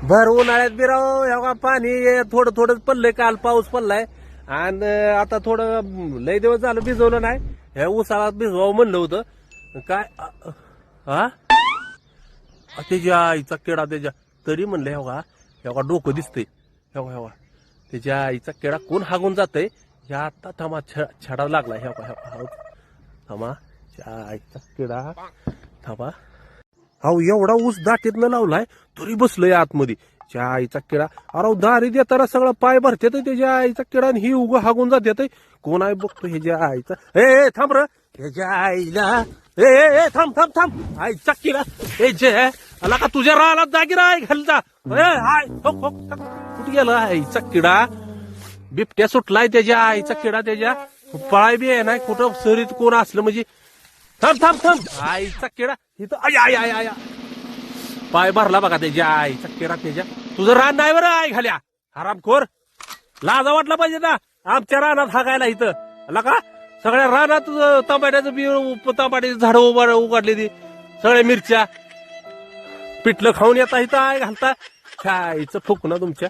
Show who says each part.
Speaker 1: भर उन्हाळ्यात बिराव ह्या पाणी थोडं थोडं पडलंय, काल पाऊस पडलाय आणि आता थोडं लय दिवस झालं भिजवलं नाही. ह्या उसाळ्यात भिजवावं म्हणलं होतं काय हा त्याच्या आईचा किडा त्याच्या तरी म्हणलं ह्या डोकं दिसतंय ह्या त्याच्या आईचा किडा कोण हागून जातंय. ह्या आता थांबा छडा लागला थांबा आईचा किडा थांबा. अहो एवढा ऊस दाटीतनं लावलाय तरी बसलोय आतमध्ये. त्या आईचा किडा अरे दारी देताना सगळं पाय भरतेत त्याच्या आईचा किडा ही उग हागून जाते. कोण आहे बघतो ह्याच्या आईचा. ए थांब र ह्याच्या आईला ए थांब थांब थांब आईचा किडा ए जे आला का तुझ्या रानात जागी राय घालता कुठे गेला आईचा किडा. बिबट्या सुटलाय त्याच्या आईचा किडा. त्याच्या पळाय बी आहे नाही कुठं सरीत कोण असलं म्हणजे. थांब थांब थांब आईचा किडा इथं आय आय आय पाय भरला बघा त्याच्या आईचा किडा. त्याच्या तुझं रान नाही बरं आई घाल्या हरामखोर. लाजा वाटला पाहिजे ना आमच्या रानात हागायला इथं आला का. सगळ्या रानात टमाट्याचं बी टमाट्याची झाडं उघडली ती सगळ्या मिरच्या पिठलं खाऊन येता इथं आय घालता. आईचं फुकणं तुमच्या.